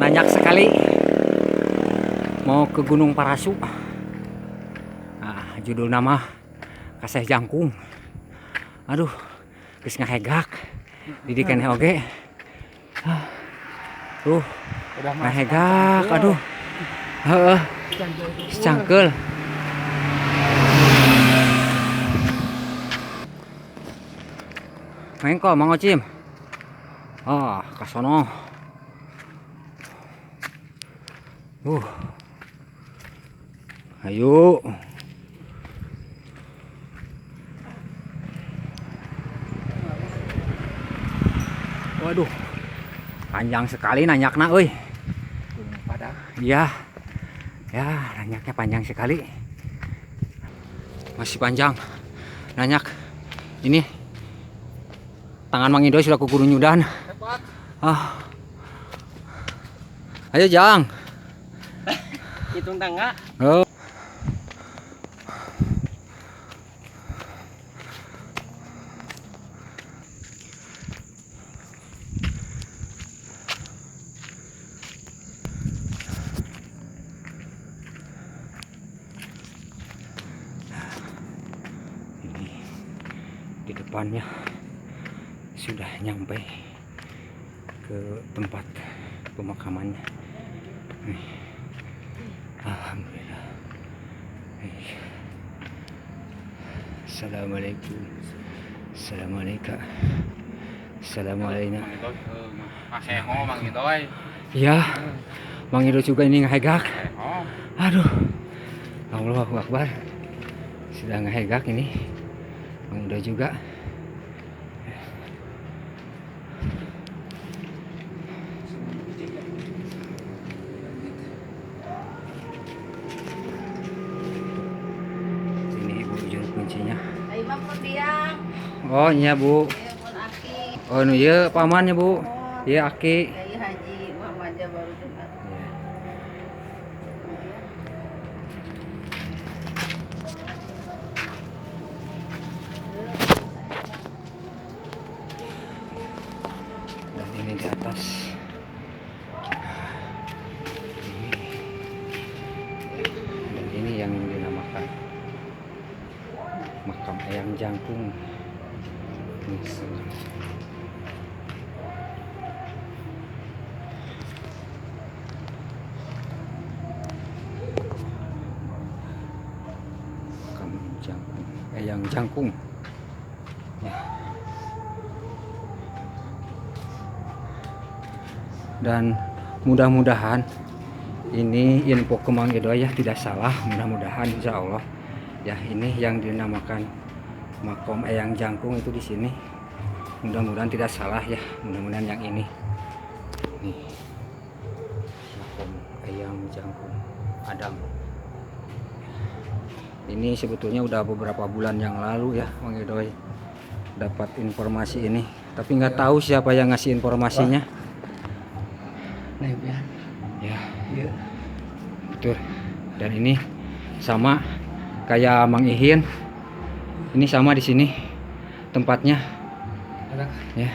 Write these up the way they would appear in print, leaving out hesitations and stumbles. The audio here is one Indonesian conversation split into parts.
Nanyak sekali mau ke Gunung Parasu. Nah, judul nama Kasih Jangkung. Aduh, geus ngahegak. Didikan oge. Ngahegak, aduh. Heeh. Cangkeul. Mengko Mang Ocim. Kasono. Ayo. Waduh. Panjang sekali nanyakna euy. Iya. Ya, nanyaknya panjang sekali. Masih panjang. Nanyak. Ini tangan Mang Idoy sudah kuguru nyudan. Ayo Jang. Hitung tangga. Oh. Ini di depannya sudah nyampe ke tempat pemakamannya. Alhamdulillah. Assalamualaikum. Assalamualaikum. Assalamualaikum. Paseho Mang Idoy. Iya. Mang Idoy juga ini ngahegak. Aduh. Allahu Akbar. Sudah ngahegak ini. Mang Idoy juga. Kuncinya. Oh iya Bu. Oh iya pamannya Bu. Iya Aki. Haji Muhammad Jabaru. Dan ini di atas. Dan ini yang dinamakan makam Eyang Jangkung. Makam Jangkung, Eyang Jangkung. Ya. Dan mudah-mudahan ini info ke Mang Idoy ya tidak salah, mudah-mudahan insya Allah ya ini yang dinamakan makam Eyang Jangkung itu di sini. Mudah-mudahan tidak salah ya, mudah-mudahan yang ini. Nih. Makam Eyang Jangkung Adam. Ini sebetulnya udah beberapa bulan yang lalu ya Mang Idoy dapat informasi ini, tapi nggak tahu siapa yang ngasih informasinya. Ya. Betul. Dan ini sama kayak Mang Ihin. Ini sama di sini tempatnya. Ya.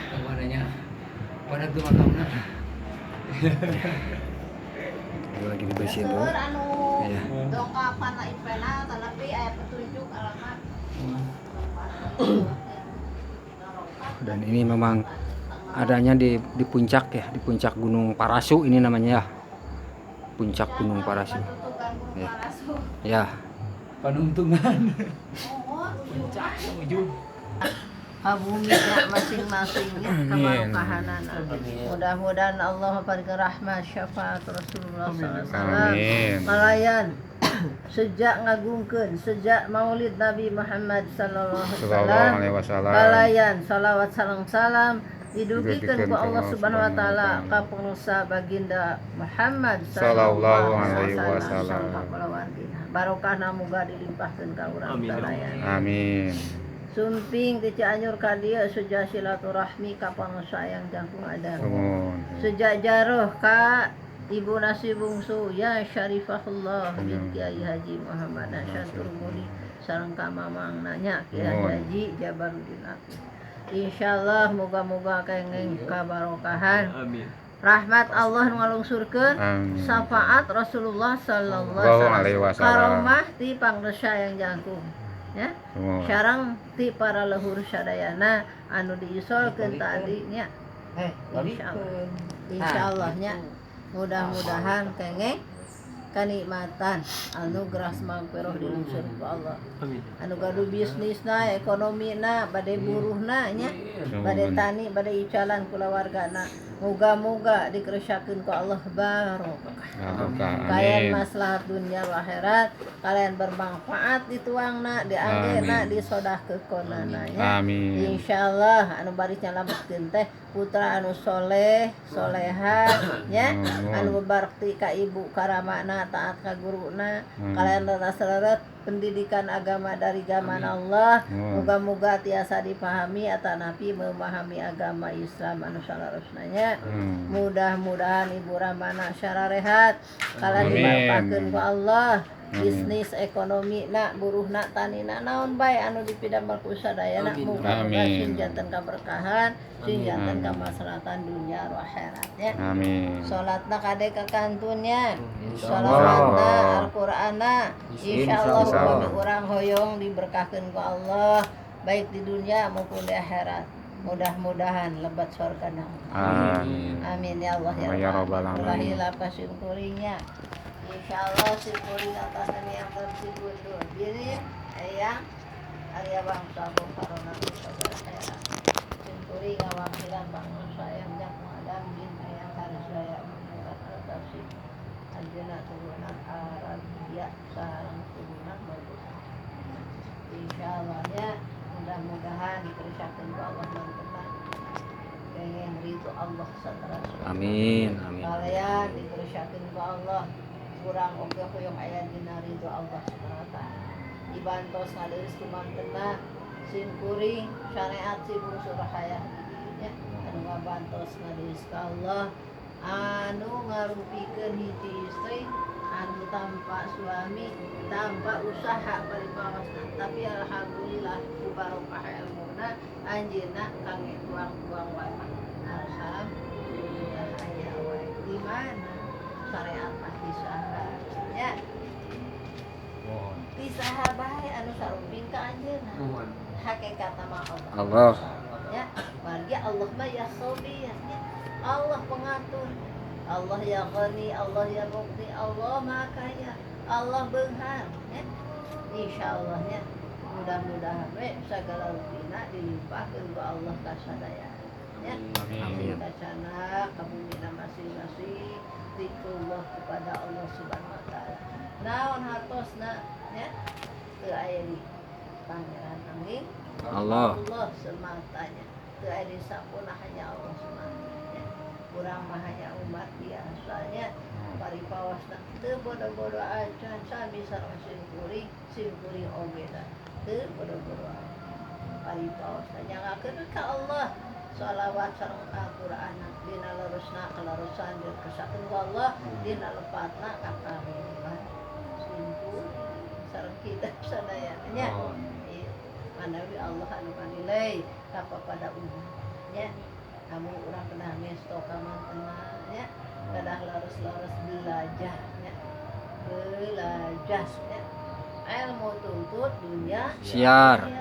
Pada tuh makamna. Lagi dibersihin dulu. Ya. Dongkapan lah ipena tapi aya petunjuk alamat. Dan ini memang adanya di puncak ya, di puncak Gunung Parasu ini namanya ya. Puncak Gunung Parasu. Ya. Ya. Panuntungan. Puncak ujung. Habuminya masing-masingnya kemarukahanan. Mudah-mudahan Allah memberikan rahmat syafaat Rasulullah SAW. Malayan sejak ngagungkeun sejak Maulid Nabi Muhammad sallallahu alaihi wasallam. Balayan salawat salam didugikeun ku Allah Subhanahu wa taala ka pangsa baginda Muhammad sallallahu alaihi wasallam. Barokahna muga dilimpahkeun ka urang balayan. Amin. Sumping ti Cianjur ka dieu sejak silaturahmi ka pangsa Eyang Jangkung ada. Sejak jaroh ka Ibu Nasi Bungsu ya Syarifahullah binti Kiai Haji Muhammad Nasyatur Mudi sareng ka mamang nanya Kiai Haji Jabaruddin Aki. Insyaallah moga-moga kenging kabarokahan. Amin. rahmat Allah nu ngalungsurkeun, Amin. syafaat Rasulullah sallallahu Allahu alaihi alaihi wasallam, wasallam. karomah ti pangdesa yang jangkung ya. Nuhun. Sareng ti para leluhur sadayana anu diisolkeun tadi nya. Insyaallah. Insyaallah nya. Mudah-mudahan kengeng kanikmatan anugerah magfirah dilungsur ku Allah. Anu gaduh bisnisna, ekonomina, bade buruhna nya, bade tani, bade icalan kulawargana. Moga-moga dikeresakeun ku Allah barokah. Kalian maslahat dunia wa akhirat, kalian bermanfaat dituangna, dianggena, disodahkeunana nya. Amin. Insyaallah anu bari nyalametkeun teh putra anu soleh, soleha nya, anu berbakti ka ibu karamana, taat ka guruna, kalian leres-leres pendidikan agama dari zaman Allah. Moga-moga tiasa dipahami atau nabi memahami agama Islam anu salarosnanya. Mudah-mudahan ibu ramana syara rehat, kalian diberkahkeun ku Allah. Bisnis ekonomi nak buruh nak tani nak naon bae anu dipidamel ku sadayana, muga-muga sing janten kaberkahan, sing janten kamaslahatan dunia wa akhiratnya. Amin. Salatna kade ka kantunnya, shalawatna Al-Qur'ana, insyaallah kami urang hoyong diberkahkeun ku Allah baik di dunia maupun di akhirat. Mudah-mudahan lebat surga na. Amin. Amin ya Allah Ya Rabbal Alamin. Lahila pasyukurinya. Insyaallah syukurin atas yang tersebut tuh. Jadi ayang Arya bangsa Karona saudara saya. Syukuri ngawakilan bangsa yang jak madam bin ayang harus saya mengucapkan tafsir. Anjeuna turunan Arabia sareng turunan bagus. Insyaallah ya, mudah-mudahan dikeresakeun ku Allah mantenna. Pengen ridho Allah satara. Amin. Amin. Kalian dikeresakeun ku Allah. Kurang oke hoyong aya dina ridho Allah Subhanahu wa taala. Dibantos ngaleus kumantenna sim kuring syariat si bungsu rahayah nya anu ngabantos ngaleus ka Allah, anu ngarupikeun hiji istri anu tanpa suami, tanpa usaha paripawasna, tapi alhamdulillah ku barokah ilmuna anjeunna kangge tuang-tuang wae. Alhamdulillah aya wae. Di mana syariat mah disaha ya, disaha bae anu sarumping ka anjeunna. Hakikat mah Allah. Ya, margi Allah mah ya khabir ya. Allah pengatur. Allah ya ghani, Allah ya mughni, Allah maha kaya, Allah beunghar ya. Insyaallah ya. Mudah-mudahan we sagala rupina dilimpahkeun ku Allah ka sadayana ya. Amin. Kacana ka bumina masing-masing zikrullah kepada Allah Subhanahu wa taala. Naon hartosna ya? Teu aya di pangeran angin Allah. Allah sematanya. Teu aya di sampurna hanya Allah semata ya. Urang mah hanya umat biasanya paripawasna teu bodo-bodo acan sami sareng simkuring oge da. Teu bodo-bodo acan. Paripawasna nyangakeun ka Allah. Salawat sareng Al-Qur'an dina lerusna kalarusan jeung kesakeun ku Allah, dina lepatna ka kamilian simpu sareng kita sadayana nya. Manawi Allah anu kanilai ka pada umatnya. Kamu urang kedah mesto ka mantenna nya, kedah leres-leres belajar nya. Belajar nya. Ilmu tuntut dunia Siar.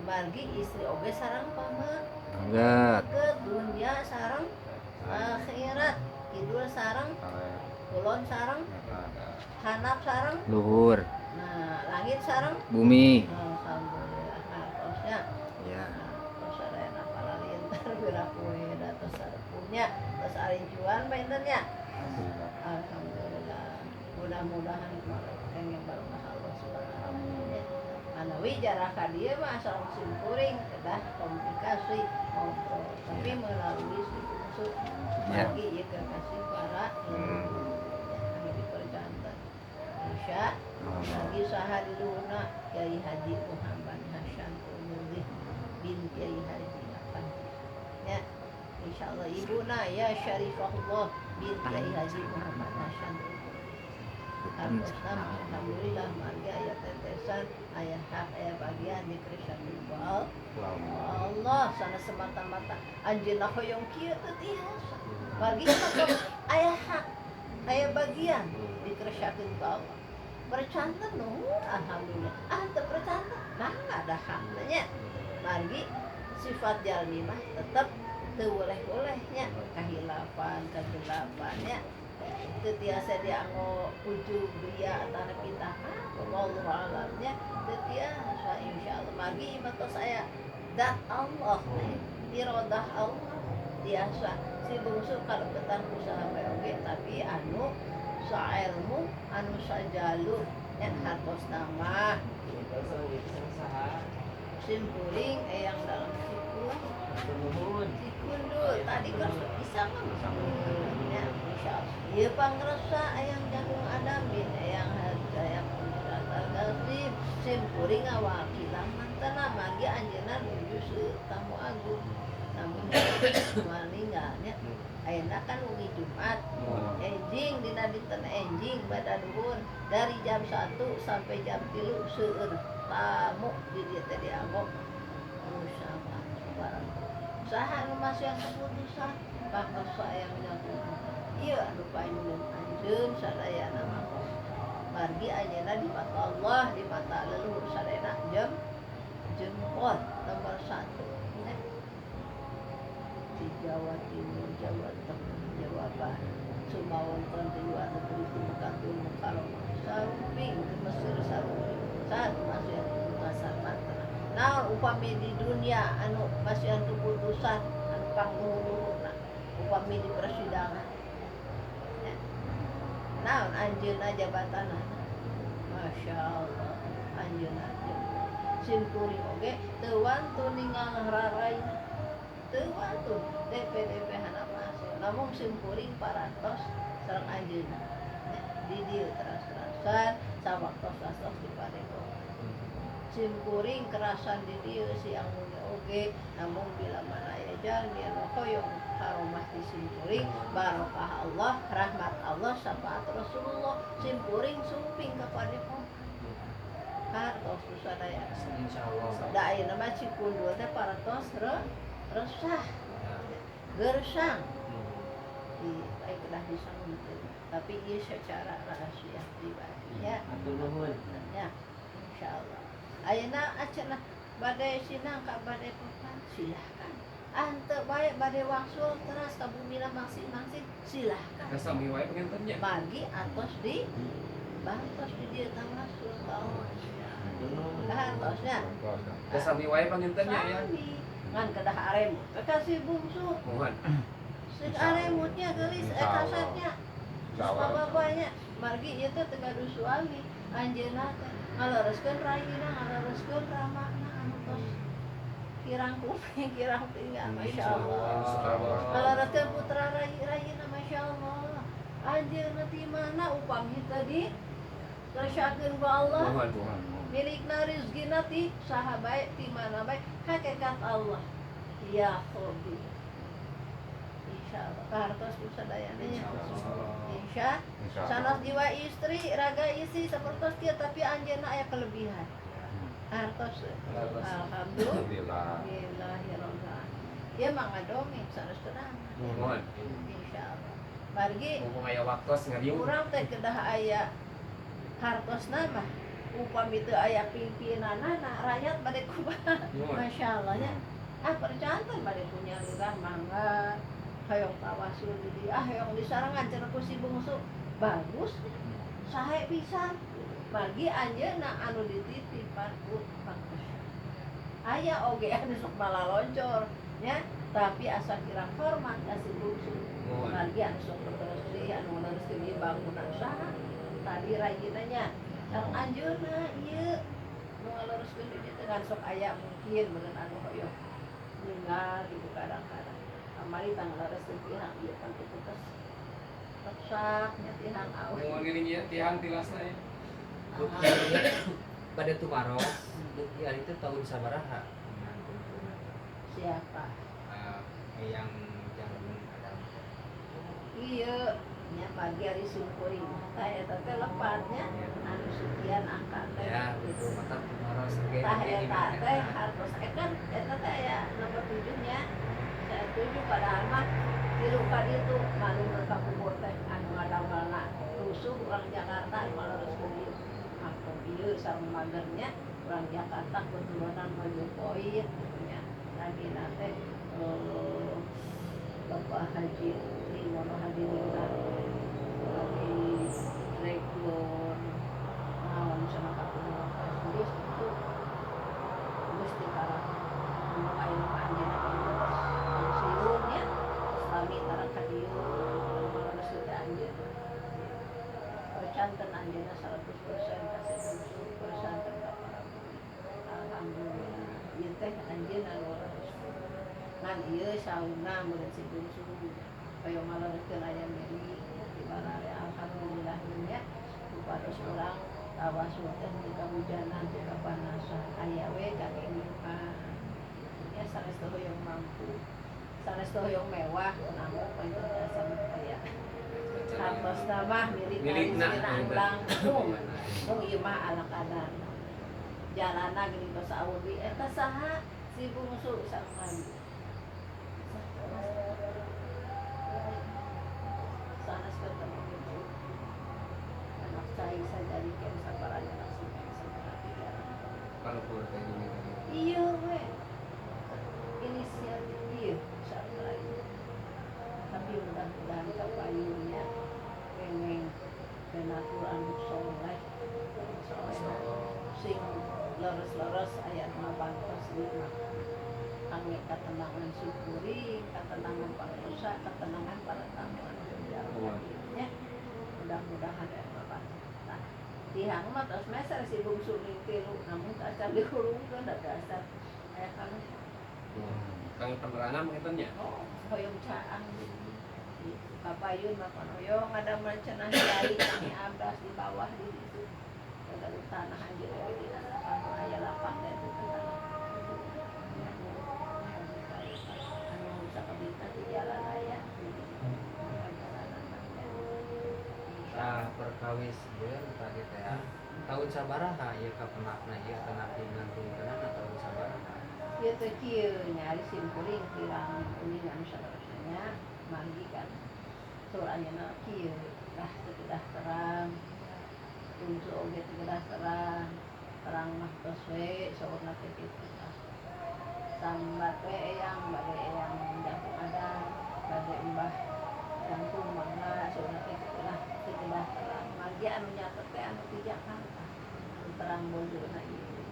Margi istri oge sareng pamer. Anggat. Ke dunia sareng akhirat, kidul sareng, kulon sareng, hanap sareng, Luhur. nah langit sareng, Bumi. alhamdulillah. Hartosnya Ya. tos sadayana palalintar geura poe da tos sarepunya, tos arincuan bentennya. Alhamdulillah. Mudah-mudahan kenging barokah Allah Subhanahu wa taala. Manawi jarak ka dieu mah sareng simkuring kedah komunikasi ngobrol, tapi melalui susu lagi ya kasih para anu diperjantan. Insya lagi saha di luhurna Kiai Haji Muhammad Hasan Umurdi bin Kiai Haji Afan. Ya, insyaallah ibuna ya Syarifahullah bin Kiai Haji Muhammad Hasan. Hartosna alhamdulillah margi aya tetesan aya hak aya bagian dikresakeun ku Allah sana semata-mata anjeunna hoyong kieu teu tiasa margi mah aya hak aya bagian dikresakeun ku Allah percanten nuhun alhamdulillah teu percanten mah ada hakna nya margi sifat jalmi mah tetep teu boleh-bolehnya kahilafan kegelapannya teu tiasa dianggo ujug ria antara kita wallahu alamnya teu tiasa insyaallah margi matos aya dat Allah iradah Allah tiasa si bungsu kalebetan usaha bae oge tapi anu sailmu anu sajalur yang hartosna mah simpuling yang dalam sikundul tadi kan bisa kan ya insyaallah ieu pangresa yang jagung adamin yang harga yang gasib simpuling awakilan mantena magi anjeunna nuju tamu agung namun meninggalnya ayeuna kan ugi Jumat enjing dina dinten enjing badaduhun dari jam 1 sampai jam 3 seueur tamu di dieu teh dianggo musyawarah barang saha nu masih keputusan paksa yang nyaku ieu anu paeun anjeun sadayana mah margi ayeuna di mata Allah di mata leluhur sadayana jempol nomor 1 di Jawa Timur, Jawa Tengah, Jawa Barat, Sumawon di luar negeri itu Mekatul Mukarramah, samping ke Mesir samping saat masih pasar matra. Nah, upami di dunia anu masih keputusan anu pangluhurna, upami di persidangan. Ya. Nah, anjeunna jabatanna, masya Allah, anjeunna simkuring oge teu wantu ningal rarayna. Teu wantu DP hana masuk namun simpuring parantos sareng anjeunna di dieu teras-terasan sawaktos-waktos di padepokan simpuring kerasan di dieu siang oge namun bila mana aya jalmi anu hoyong haromah di simpuring barokah Allah rahmat Allah syafaat Rasulullah simpuring sumping ka padepokan hartos sadaya insyaallah da ayeuna mah cikundul teh parantos resah gersang di baik kedah disambut tapi ia secara rahasia pribadi ya ya insyaallah ayeuna acenah bade sinang ka bade papan silahkan ante bae bade wangsul teras ka bumina masing-masing silahkan kasami wae pengentennya margi atos di bantos di dieu tawasul hartosnya kasami wae pengentennya ya ngan kedah aremut kasih bungsu mohon si aremutnya gelis kasatnya babanya margi ieu teh teu gaduh suami anjeunna teh ngalereskeun rayina ngalereskeun ramana anu tos kirang kuping kirang tinggal masyaallah ngalereskeun putra rayina masyaallah anjeunna ti mana upami tadi resyakeun ku Allah milikna rizqina ti saha bae ti mana bae hakikat Allah ya khobi insyaallah kahartos sadayana nya insya sanas jiwa istri raga isi sapertos kieu tapi anjeunna aya kelebihan hartos alhamdulillah ieu mah ngadongeng sanes tenang mohon insyaallah margi mumpung aya waktos ngariung urang teh kedah aya hartosna mah upami teu aya pimpinanana rakyat bade kumaha masyaallah nya percanten bade punya lurah mangga hayong tawasul di dieu hayong disarangan cenah ku si bungsu bagus sahe pisan bagi anjeunna anu dititipan ku bagus aya oge anu sok malaloncor nya tapi asa kirang hormat ka si bungsu bagi anu sok bersih anu neureuskeun ieu bangunan saha tadi rajina nya sareng anjeunna ieu nu ngaluruskeun di dieu dengan sok aya mungkin meureun anu hoyong ninggal gitu kadang-kadang amari tang ngaluruskeun tihang ieu kan kitu tos reksak nya tihang awe mau ngiring ieu tihang tilasna ya pada Tumaro ya itu tahun sabaraha siapa yang ada ieu nya bagi hari syukuring tah eta teh lepatnya anu sekian angka teh Ya, betul. Mata harus tah eta teh hartos kan eta teh aya nomor 7-nya. Saya setuju padahal mah tilu kali itu malu ka kubur teh anu ngadawalna rusuh urang Jakarta malah harus beli makom ieu sareng magernya urang Jakarta keturunan Majapahit nya lagi nate Bapak Haji Limono Hadiringan lagi rekor ngawon sama kapunuh geus itu geus dikarang anu aya anjeunna terus siunnya sami tarang ka dieu malah sudah anjeunna canten anjeunna 100% kasih unsur persanten ka para murid alhamdulillah ieu teh anjeunna luar biasa ngan ieu sauna murid si bungsu kaya ngaleurkeun aya meri di barare alhamdulillah nya upados urang tawasul teh di kahujanan di kapanasan aya we kangge nyimpan ya sarestu hoyong mampu sarestu hoyong mewah namun paling dasar aya hartos mah milikna ulang mung ieu mah ala kadar jalana gini basa audi eta saha si bungsu sang mandi sanes ketemu itu anak saya jadi ken sabaranya langsung seperti kalau keluar kayak gini tadi. iya we inisiatif dia saat lain tapi mudah-mudahan kapayunya pengen penaturan soleh sing leres-leres ayat mabantos lima angge ketenangan syukuri ketenangan pangdosa ketenangan para tamuan ya mudah-mudahan ya bapak nah tihang mah tos meser si bungsu ning tilu namun tak acan dihurungkeun da dasar aya kana Kang penerangan ngeuteunnya. oh hoyong caang kapayun mah hoyong ada mencenah kiai kami abdas di bawah di situ ada tanah anjeun di sana aya lapang dan itu tanah anu bisa kabita di jalan raya Perkawis ieu tadi teh tahun sabaraha ieu kapenakna ieu tenapi nanti kenana tahun sabaraha. Ieu teh kieu nyari simkuring kirang kuning anu saterusnya manggi kan tur ayeuna kieu dah teu terang unsu oge teu terang terang mah tos we saurna teh kitu sambat we eyang bade eyang jangkung ada bade embah jangkung mangga saurna teh teu terang manggi anu nyatet teh anu di Jakarta terang bojona ieu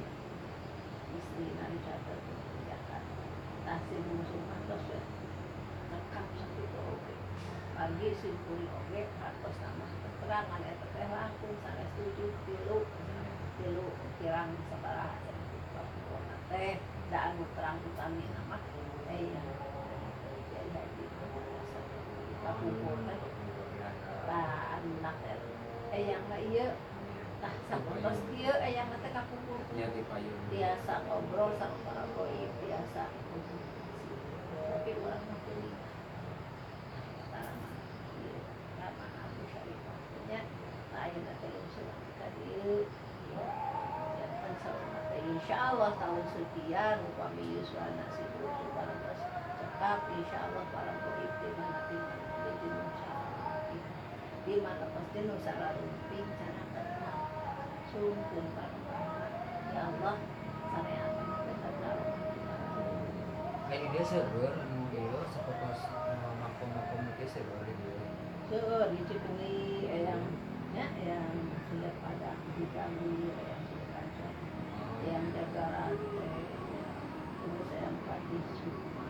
istri nari catat kebijakan nasi musuh mantos ya lengkap sakitu oge pagi simpuli oge hartos nama keterangan eta teh langkung sanes 7 tilu kirang sabaraha papona teh da anu terang utami nama ya jadi papupur teh tah anak yang ieu tah sapotos ieu yang teh kapupur Nya di payun. biasa ngobrol sama para goib biasa tapi orang pilih karena aku syarifahnya lain ada yang sudah tadi dan sama insya Allah tahun sekian upami Yuswana si buku barang terus cekap insya Allah para goib di mana di di mana pasti nusara rumping cara kenal sungguh ya Allah sarean kita tahu Kayak dia seueur anu ieu sapotos makom-makom teh seueur di dieu. seueur di Cipuli yang yang sudah pada di kami yang sudah kaca yang jaga rantai terus yang padi Sukma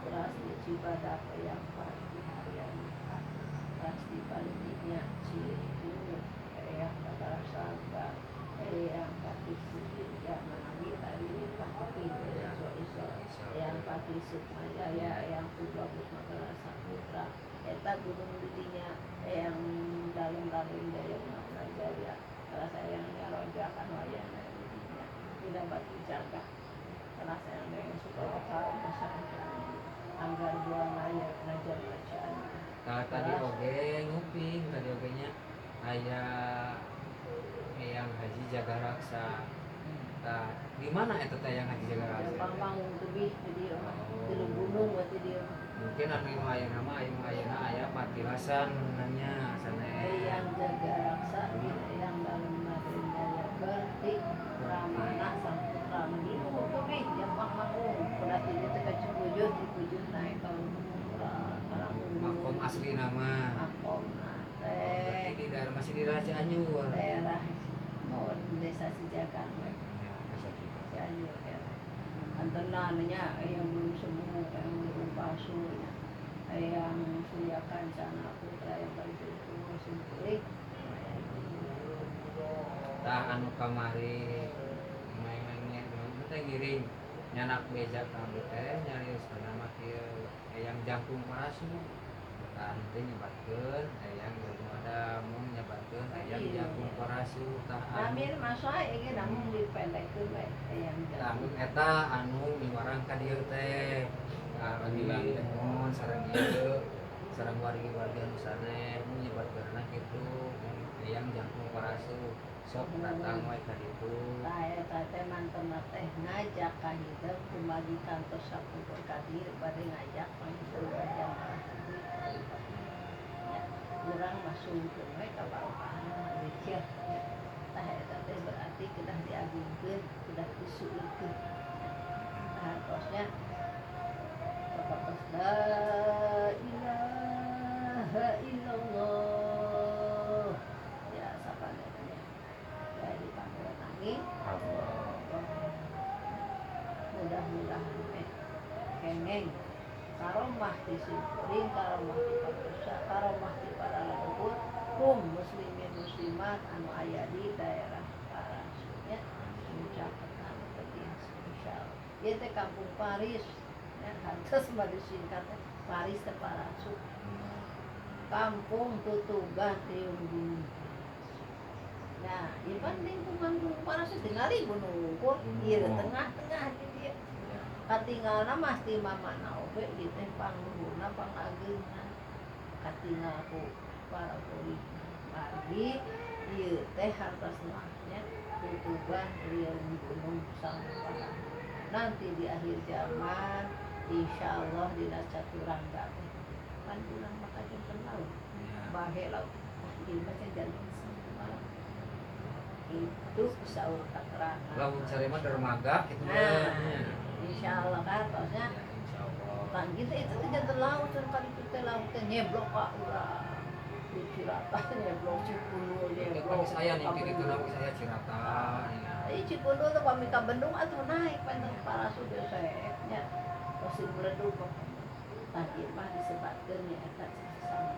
terus di Cibadak yang padi harian terus di Palingnya Cilu yang kata sahabat yang padi Sukma yang menangis tadi pakai yang padi Sukma yang 12 Makalah Saputra eta gunung didinya yang dalam-dalam daya makna jaya rasa yang nyarojakan wayana didinya tidak batu jaga rasa yang suka kalau masyarakat anggar jual layak ngajar bacaan Nah tadi oge nguping biasa. Nah, di mana eta teh yang Haji Jaga Rahasia? Pangmangun tebih di dieu mah. Di gunung berarti dieu mah. Mungkin anu ayeuna mah ayeuna aya patilasan nanya sana. Yang jaga raksa yang dalam narin daya berti ramana sang putra di gunung tebih yang pangmangun. Udah di teh ka Cipujut naik ka Makom asli nama. Makom Berarti di daerah masih di Raja Anyur. daerah mau desa Sijagan we. Ya, Cianjur ya. Antenanya yang belum sembuh, yang belum palsu ya. Yang Surya Kancana Putra yang baru itu simpulih. Tah anu kamari main-mainnya teh ngiring nyanak beja kami teh nyari sana mah kieu yang jangkung parasu. Tah teh nyebatkeun yang ada mun nyebatkeun yang jangkung parasu tah Amin masa ini namun dipendekkeun we yang lamun eta anu miwarang ka dieu teh bilang mun sareng ieu sareng wargi-wargi anu sanes mun nyebatkeunna kitu yang jangkung parasu sok datang we ka ditu. Tah eta teh mantena teh ngajak ka hideung kumagi kantos Saputra Kadir bade ngajak panggil jamaah. Urang masungkeun we ka barokahan zikir. Tah eta teh berarti kedah diagungkeun, kedah disuulkeun. Tah tosnya la ilaha illallah. Ya sapanenya. Ya dipanggil nanging. Mudah-mudahan kengeng karomah disimpulin, karomah dipakusa, karomah di para leluhur muslimin muslimat anu aya di daerah Parasunya mencapai insyaallah. Ieu teh kampung Paris ya hartos mah disingkat Paris teh Parasu. Kampung Tutugan Tiung Gunung. Nah, ieu kan lingkungan Gunung Parasu tingali gunung ukur, ieu tengah-tengah di dieu. Katinggalna mah ti mamana oge ieu teh pangluhurna pangageungna. Katinggal ku para kuli margi ieu teh hartosna nya Tutugan Tiung Gunung Sangkala. Nanti di akhir zaman insyaallah dina caturangga teh kan urang maka jeung laut. Bahe laut. Ieu mah jalan semua. Itu saur keterangan. Lamun cari mah dermaga kitu Nah, insyaallah kan tosnya. Ya insyaallah. Kan gitu itu teh jantan laut can kali kita laut teh nyeblok ka urang. Di Cirata nyeblok Cipunul nyeblok. Saya nih kitu nama saya Cirata. Ieu Cipunul teh pami ka Bandung atuh naik panjang Parasu besek nya. Masih meleduk kok. Tah ieu mah disebatkeun nya eta sama.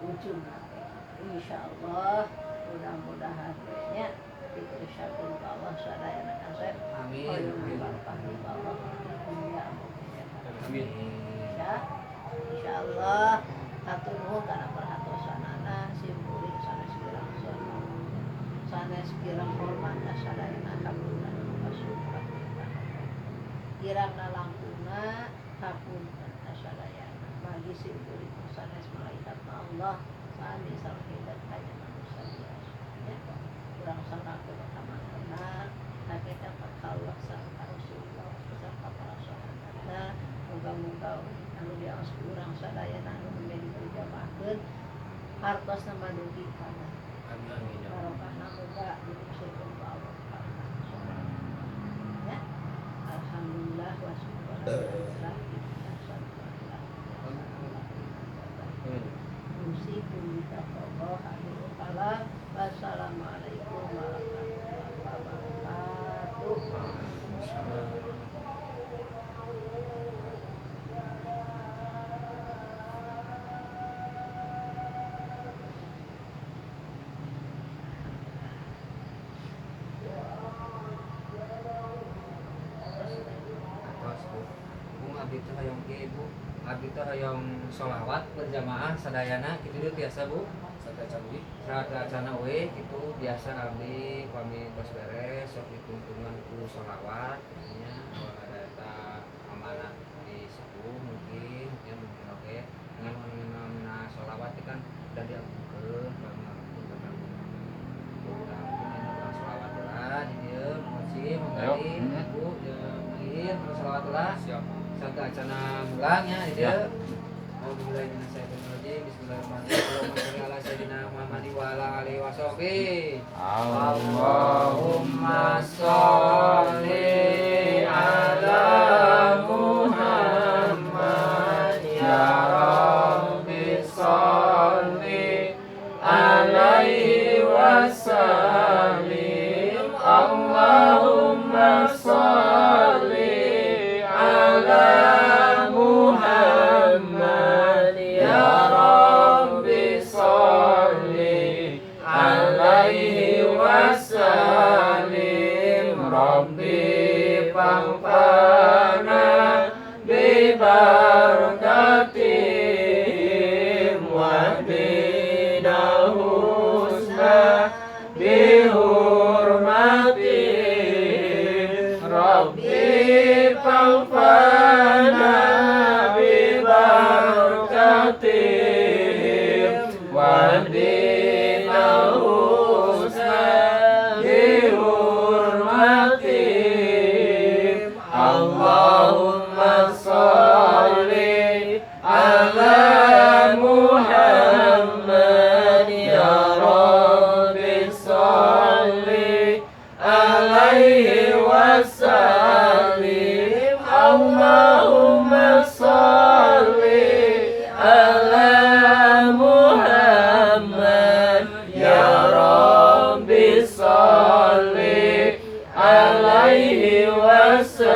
Ujungna teh insyaallah mudah-mudahan nya diucapkeun ka Allah sadayana kasep. Amin. Barokah di bawah dunia Amin. ya. Insyaallah hatur nuhun kana perhatosanana simpuling sanes kirang sono. Sanes kirang hormat sadayana kapunten kasumpah. Kirangna langkungna hapunten sadayana. Bagi simpuling sanes malaikat Allah sami sareng kaya manusia ya. Kurang sangkakeun ka manehna hakikat Allah sareng Rasulullah sareng para sahabat. Muga-muga anu diaos urang sadayana anu menjadi terjamahkeun hartosna madugi kana. Amin. Barokahna muga diusulkeun ku Allah. Ya. Alhamdulillah wa syukurallah. Musikum bitaqwa hadil kalam. Wassalamualaikum warahmatullahi wabarakatuh. Abdi teh hoyong kieu Bu. Abdi teh hoyong sholawat berjamaah sadayana kitu deui tiasa Bu. Sadacana we kitu biasa abdi pami tos beres sok ditungtungan ku sholawat nya ada eta amanat di sepuh mungkin ya mungkin oke. Ngan sholawat kan udah diampungkeun pami ampun ka kami. Udah mungkin sholawat A'udzubillahi minasyaitonirrajim. Bismillahirrahmanirrahim. Allahumma shalli ala sayyidina Muhammadin wa ala alihi washabihi. Allahumma shalli ala Muhammad ya Rabbi shalli alaihi wasallim. Allahumma shalli ala Muhammad ya Rabbi shalli alaihi wasallim. Rabbi pangpana bi barakatihim wa bidal husna bi hurmatihim. Rabbi pangpana bi barakatihim wa bidal husna bi hurmatihim. Allahumma sholli ala Muhammad ya Rabbi sholli alaihi wasallim. Allahumma sholli ala Muhammad ya Rabbi sholli alaihi wasallim.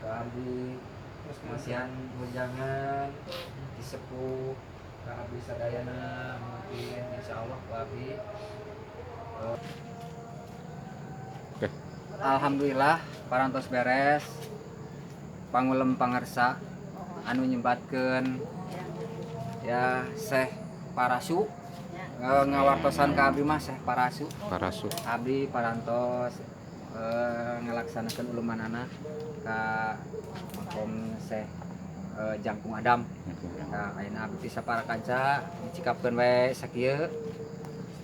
Kami masihan jangan disepuh kami sadayana mungkin insyaallah kami. Oke. Alhamdulillah parantos beres pangulem pangersa anu nyembatkeun ya Syekh Parasu ngawartosan ka abdi mah Syekh Parasu. Parasu. Abdi parantos ngelaksanakeun ulumanana ka makom Syekh Jangkung Adam. Nah, ayeuna abdi saparakanca ngicikapkeun we sakieu.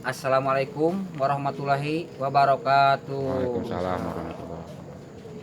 Assalamualaikum warahmatullahi wabarakatuh. Waalaikumsalam warahmatullahi